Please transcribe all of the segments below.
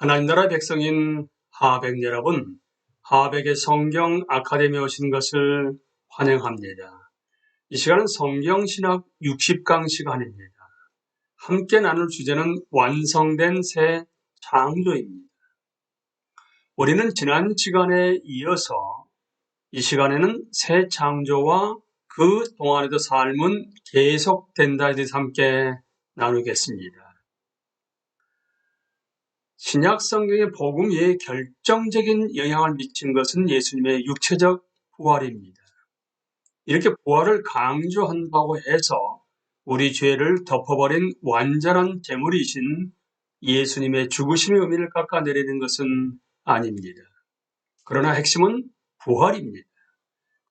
하나님 나라의 백성인 하백 여러분, 하백의 성경 아카데미에 오신 것을 환영합니다. 이 시간은 성경신학 60강 시간입니다. 함께 나눌 주제는 완성된 새 창조입니다. 우리는 지난 시간에 이어서 이 시간에는 새 창조와 그 동안에도 삶은 계속된다에 대해서 함께 나누겠습니다. 신약 성경의 복음에 결정적인 영향을 미친 것은 예수님의 육체적 부활입니다. 이렇게 부활을 강조한다고 해서 우리 죄를 덮어버린 완전한 제물이신 예수님의 죽으심의 의미를 깎아내리는 것은 아닙니다. 그러나 핵심은 부활입니다.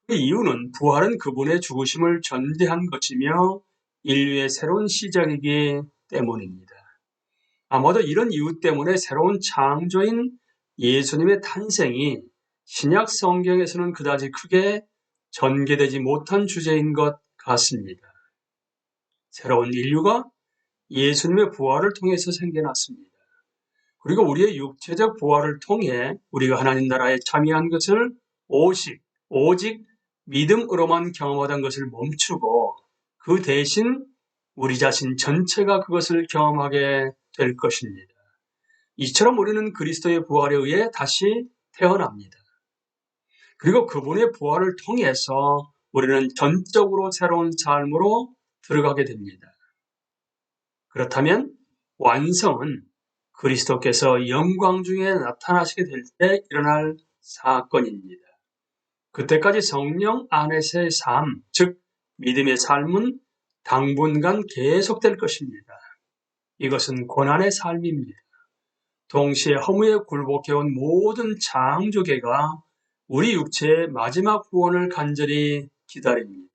그 이유는 부활은 그분의 죽으심을 전제한 것이며 인류의 새로운 시작이기 때문입니다. 아마도 이런 이유 때문에 새로운 창조인 예수님의 탄생이 신약 성경에서는 그다지 크게 전개되지 못한 주제인 것 같습니다. 새로운 인류가 예수님의 부활을 통해서 생겨났습니다. 그리고 우리의 육체적 부활을 통해 우리가 하나님 나라에 참여한 것을 오직 믿음으로만 경험하던 것을 멈추고 그 대신 우리 자신 전체가 그것을 경험하게 될 것입니다. 이처럼 우리는 그리스도의 부활에 의해 다시 태어납니다. 그리고 그분의 부활을 통해서 우리는 전적으로 새로운 삶으로 들어가게 됩니다. 그렇다면 완성은 그리스도께서 영광 중에 나타나시게 될 때 일어날 사건입니다. 그때까지 성령 안에서의 삶, 즉 믿음의 삶은 당분간 계속될 것입니다. 이것은 고난의 삶입니다. 동시에 허무에 굴복해온 모든 창조계가 우리 육체의 마지막 구원을 간절히 기다립니다.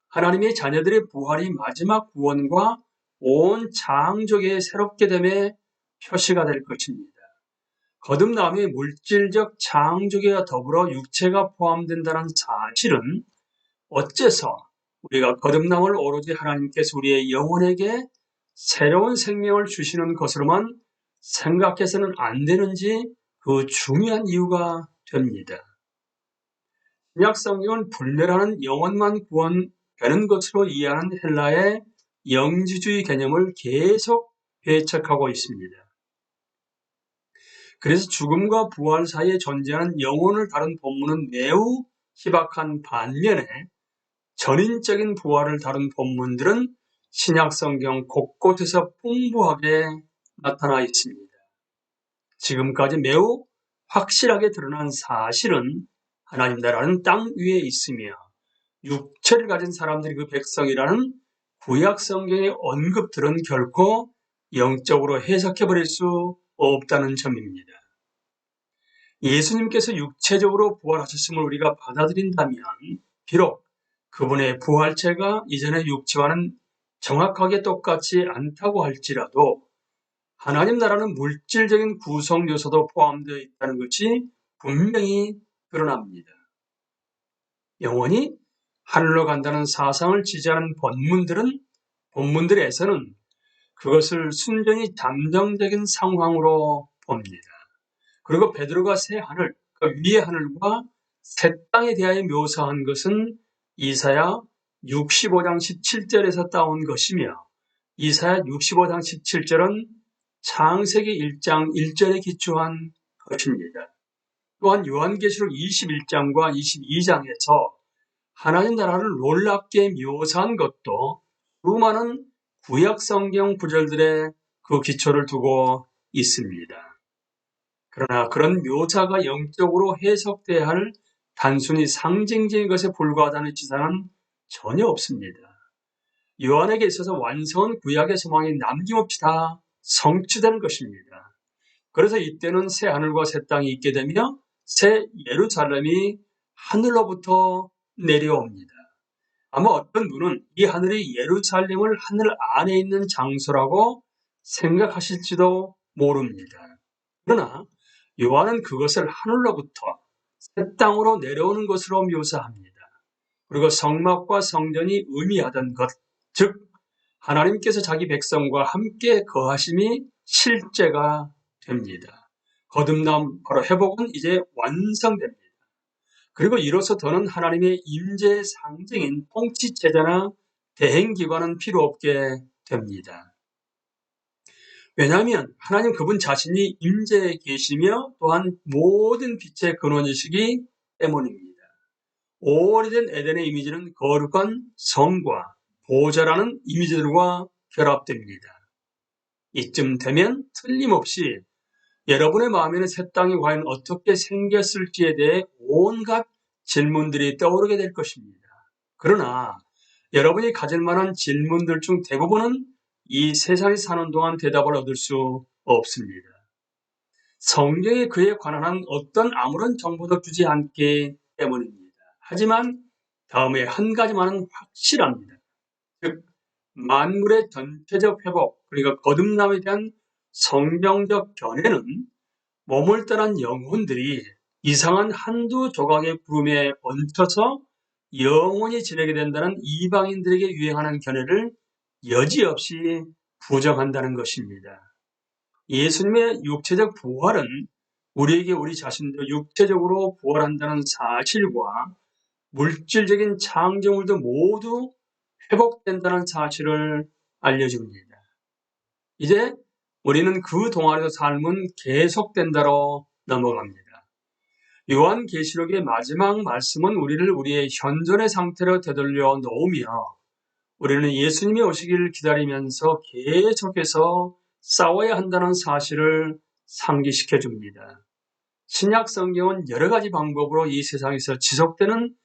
하나님의 자녀들의 부활이 마지막 구원과 온 창조계의 새롭게 됨의 표시가 될 것입니다. 거듭남의 물질적 창조계와 더불어 육체가 포함된다는 사실은 어째서 우리가 거듭남을 오로지 하나님께서 우리의 영혼에게 새로운 생명을 주시는 것으로만 생각해서는 안 되는지 그 중요한 이유가 됩니다. 신약 성경은 불멸하는 영혼만 구원되는 것으로 이해하는 헬라의 영지주의 개념을 계속 배척하고 있습니다. 그래서 죽음과 부활 사이에 존재하는 영혼을 다룬 본문은 매우 희박한 반면에 전인적인 부활을 다룬 본문들은 신약 성경 곳곳에서 풍부하게 나타나 있습니다. 지금까지 매우 확실하게 드러난 사실은 하나님 나라는 땅 위에 있으며 육체를 가진 사람들이 그 백성이라는 구약 성경의 언급들은 결코 영적으로 해석해버릴 수 없다는 점입니다. 예수님께서 육체적으로 부활하셨음을 우리가 받아들인다면 비록 그분의 부활체가 이전의 육체와는 정확하게 똑같지 않다고 할지라도 하나님 나라는 물질적인 구성 요소도 포함되어 있다는 것이 분명히 드러납니다. 영원히 하늘로 간다는 사상을 지지하는 본문들에서는 그것을 순전히 잠정적인 상황으로 봅니다. 그리고 베드로가 새 하늘, 그 위의 하늘과 새 땅에 대하여 묘사한 것은 이사야 65장 17절에서 따온 것이며 이사야 65장 17절은 창세기 1장 1절에 기초한 것입니다. 또한 요한계시록 21장과 22장에서 하나님 나라를 놀랍게 묘사한 것도 수많은 구약 성경 구절들의 그 기초를 두고 있습니다. 그러나 그런 묘사가 영적으로 해석돼야 할 단순히 상징적인 것에 불과하다는 지사는 전혀 없습니다. 요한에게 있어서 완성은 구약의 소망이 남김없이 다 성취된 것입니다. 그래서 이때는 새 하늘과 새 땅이 있게 되며 새 예루살렘이 하늘로부터 내려옵니다. 아마 어떤 분은 이 하늘이 예루살렘을 하늘 안에 있는 장소라고 생각하실지도 모릅니다. 그러나 요한은 그것을 하늘로부터 새 땅으로 내려오는 것으로 묘사합니다. 그리고 성막과 성전이 의미하던 것, 즉 하나님께서 자기 백성과 함께 거하심이 실제가 됩니다. 거듭남, 바로 회복은 이제 완성됩니다. 그리고 이로써 더는 하나님의 임재의 상징인 통치체제나 대행기관은 필요 없게 됩니다. 왜냐하면 하나님 그분 자신이 임재에 계시며 또한 모든 빛의 근원이시기 때문입니다. 오래된 에덴의 이미지는 거룩한 성과 보좌라는 이미지들과 결합됩니다. 이쯤 되면 틀림없이 여러분의 마음에는 새 땅이 과연 어떻게 생겼을지에 대해 온갖 질문들이 떠오르게 될 것입니다. 그러나 여러분이 가질 만한 질문들 중 대부분은 이 세상에 사는 동안 대답을 얻을 수 없습니다. 성경이 그에 관한 어떤 아무런 정보도 주지 않기 때문입니다. 하지만 다음에 한 가지만은 확실합니다. 즉, 만물의 전체적 회복, 그러니까 거듭남에 대한 성경적 견해는 몸을 떠난 영혼들이 이상한 한두 조각의 구름에 얹혀서 영원히 지내게 된다는 이방인들에게 유행하는 견해를 여지없이 부정한다는 것입니다. 예수님의 육체적 부활은 우리에게 우리 자신도 육체적으로 부활한다는 사실과 물질적인 창조물도 모두 회복된다는 사실을 알려줍니다. 이제 우리는 그 동안의 삶은 계속된다로 넘어갑니다. 요한계시록의 마지막 말씀은 우리를 우리의 현존의 상태로 되돌려 놓으며 우리는 예수님이 오시기를 기다리면서 계속해서 싸워야 한다는 사실을 상기시켜 줍니다. 신약 성경은 여러 가지 방법으로 이 세상에서 지속되는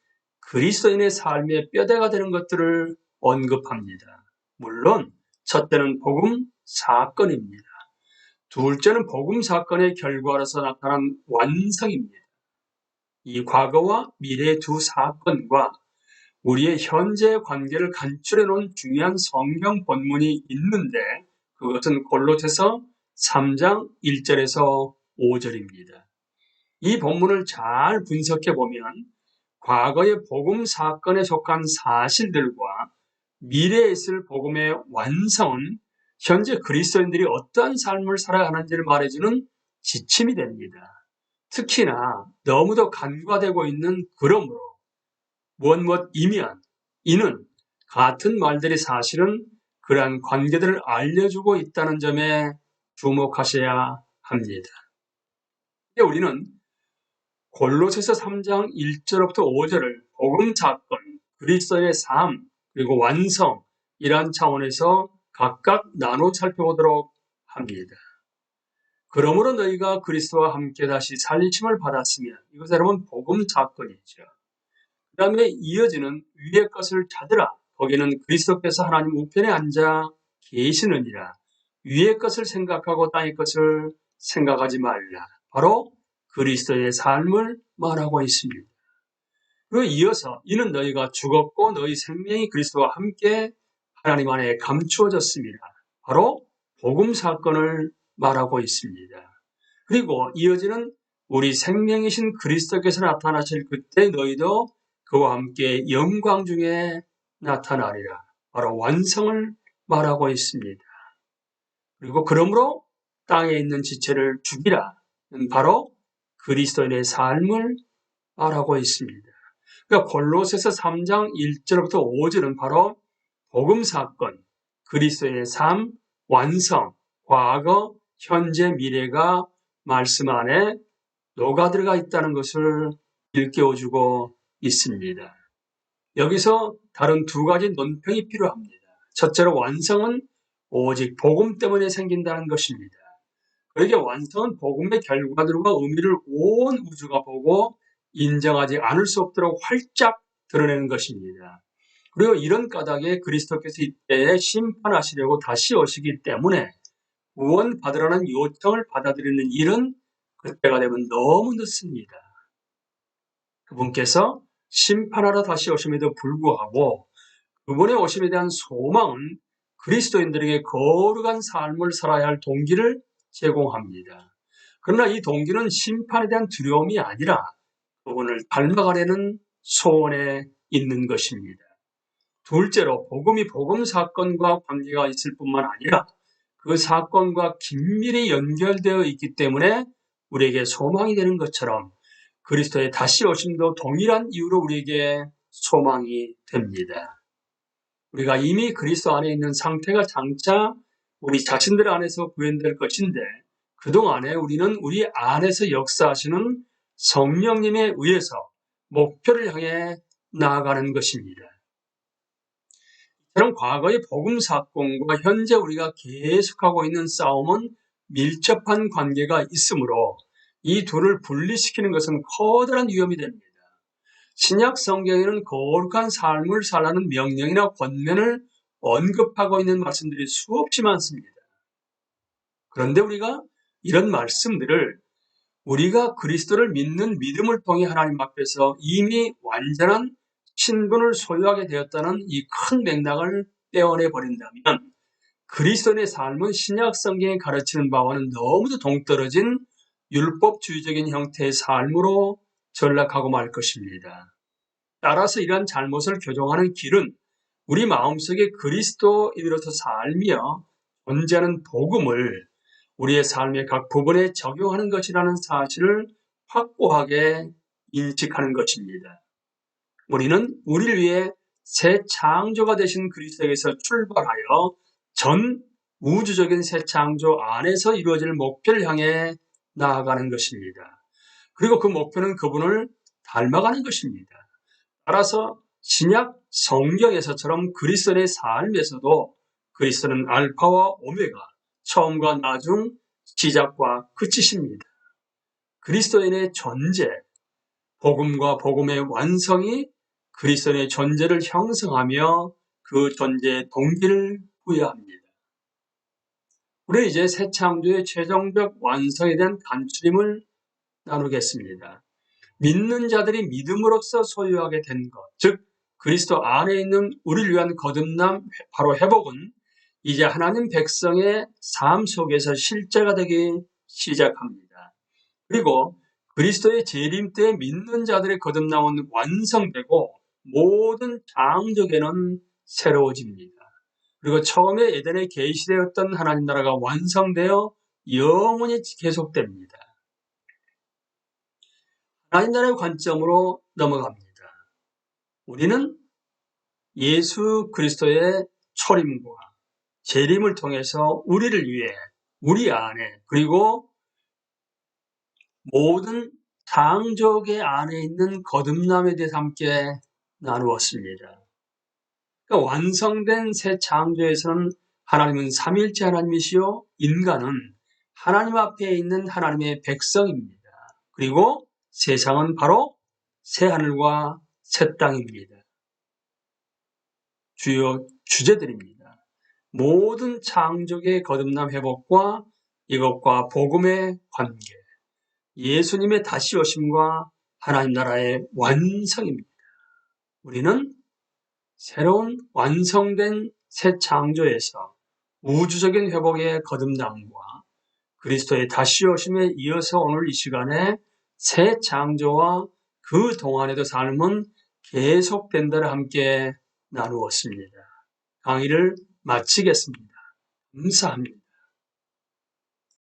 그리스도인의 삶의 뼈대가 되는 것들을 언급합니다. 물론 첫째는 복음 사건입니다. 둘째는 복음 사건의 결과로서 나타난 완성입니다. 이 과거와 미래의 두 사건과 우리의 현재 관계를 간추려 놓은 중요한 성경 본문이 있는데 그것은 골로새서 3장 1절에서 5절입니다. 이 본문을 잘 분석해 보면 과거의 복음 사건에 속한 사실들과 미래에 있을 복음의 완성은 현재 그리스도인들이 어떠한 삶을 살아야 하는지를 말해주는 지침이 됩니다. 특히나 너무도 간과되고 있는 그러므로 무엇이면 이는 같은 말들이 사실은 그러한 관계들을 알려주고 있다는 점에 주목하셔야 합니다. 우리는 골로새서 3장 1절부터 5절을 복음 사건, 그리스도의 삶, 그리고 완성 이러한 차원에서 각각 나눠 살펴보도록 합니다. 그러므로 너희가 그리스도와 함께 다시 살리심을 받았으면 이것은 여러분 복음 사건이죠. 그 다음에 이어지는 위의 것을 찾으라. 거기는 그리스도께서 하나님 우편에 앉아 계시느니라. 위의 것을 생각하고 땅의 것을 생각하지 말라. 바로 그리스도의 삶을 말하고 있습니다. 그리고 이어서 이는 너희가 죽었고 너희 생명이 그리스도와 함께 하나님 안에 감추어졌습니다. 바로 복음 사건을 말하고 있습니다. 그리고 이어지는 우리 생명이신 그리스도께서 나타나실 그때 너희도 그와 함께 영광 중에 나타나리라. 바로 완성을 말하고 있습니다. 그리고 그러므로 땅에 있는 지체를 죽이라. 바로 그리스도인의 삶을 말하고 있습니다. 그러니까 골로새서 3장 1절부터 5절은 바로 복음 사건, 그리스도의 삶, 완성, 과거, 현재, 미래가 말씀 안에 녹아들어가 있다는 것을 일깨워주고 있습니다. 여기서 다른 두 가지 논평이 필요합니다. 첫째로 완성은 오직 복음 때문에 생긴다는 것입니다. 그러기에 완성은 복음의 결과들과 의미를 온 우주가 보고 인정하지 않을 수 없도록 활짝 드러내는 것입니다. 그리고 이런 까닭에 그리스도께서 이때에 심판하시려고 다시 오시기 때문에 구원 받으라는 요청을 받아들이는 일은 그때가 되면 너무 늦습니다. 그분께서 심판하러 다시 오심에도 불구하고 그분의 오심에 대한 소망은 그리스도인들에게 거룩한 삶을 살아야 할 동기를 제공합니다. 그러나 이 동기는 심판에 대한 두려움이 아니라 그분을 닮아가려는 소원에 있는 것입니다. 둘째로 복음이 복음 사건과 관계가 있을 뿐만 아니라 그 사건과 긴밀히 연결되어 있기 때문에 우리에게 소망이 되는 것처럼 그리스도의 다시 오심도 동일한 이유로 우리에게 소망이 됩니다. 우리가 이미 그리스도 안에 있는 상태가 장차 우리 자신들 안에서 구현될 것인데 그동안에 우리는 우리 안에서 역사하시는 성령님에 의해서 목표를 향해 나아가는 것입니다. 그럼 과거의 복음 사건과 현재 우리가 계속하고 있는 싸움은 밀접한 관계가 있으므로 이 둘을 분리시키는 것은 커다란 위험이 됩니다. 신약 성경에는 거룩한 삶을 살라는 명령이나 권면을 언급하고 있는 말씀들이 수없이 많습니다. 그런데 우리가 이런 말씀들을 우리가 그리스도를 믿는 믿음을 통해 하나님 앞에서 이미 완전한 신분을 소유하게 되었다는 이 큰 맥락을 떼어내 버린다면 그리스도의 삶은 신약 성경이 가르치는 바와는 너무도 동떨어진 율법주의적인 형태의 삶으로 전락하고 말 것입니다. 따라서 이러한 잘못을 교정하는 길은 우리 마음속에 그리스도인으로서 살며 존재하는 복음을 우리의 삶의 각 부분에 적용하는 것이라는 사실을 확고하게 인식하는 것입니다. 우리는 우리를 위해 새 창조가 되신 그리스도에게서 출발하여 전 우주적인 새 창조 안에서 이루어질 목표를 향해 나아가는 것입니다. 그리고 그 목표는 그분을 닮아가는 것입니다. 따라서 신약 성경에서처럼 그리스도의 삶에서도 그리스도는 알파와 오메가, 처음과 나중, 시작과 끝이십니다. 그리스도인의 존재, 복음과 복음의 완성이 그리스도인의 존재를 형성하며 그 존재의 동기를 부여합니다. 우리는 이제 새 창조의 최종적 완성에 대한 간추림을 나누겠습니다. 믿는 자들이 믿음으로써 소유하게 된 것, 즉 그리스도 안에 있는 우리를 위한 거듭남, 바로 회복은 이제 하나님 백성의 삶 속에서 실제가 되기 시작합니다. 그리고 그리스도의 재림 때 믿는 자들의 거듭남은 완성되고 모든 창조계는 새로워집니다. 그리고 처음에 에덴에 계시되었던 하나님 나라가 완성되어 영원히 계속됩니다. 하나님 나라의 관점으로 넘어갑니다. 우리는 예수 그리스도의 초림과 재림을 통해서 우리를 위해 우리 안에 그리고 모든 창조계 안에 있는 거듭남에 대해서 함께 나누었습니다. 그러니까 완성된 새 창조에서는 하나님은 삼위일체 하나님이시요 인간은 하나님 앞에 있는 하나님의 백성입니다. 그리고 세상은 바로 새 하늘과 새 땅입니다. 주요 주제들입니다. 모든 창조의 거듭남 회복과 이것과 복음의 관계, 예수님의 다시 오심과 하나님 나라의 완성입니다. 우리는 새로운 완성된 새 창조에서 우주적인 회복의 거듭남과 그리스도의 다시 오심에 이어서 오늘 이 시간에 새 창조와 그 동안에도 삶은 계속된다를 함께 나누었습니다. 강의를 마치겠습니다. 감사합니다.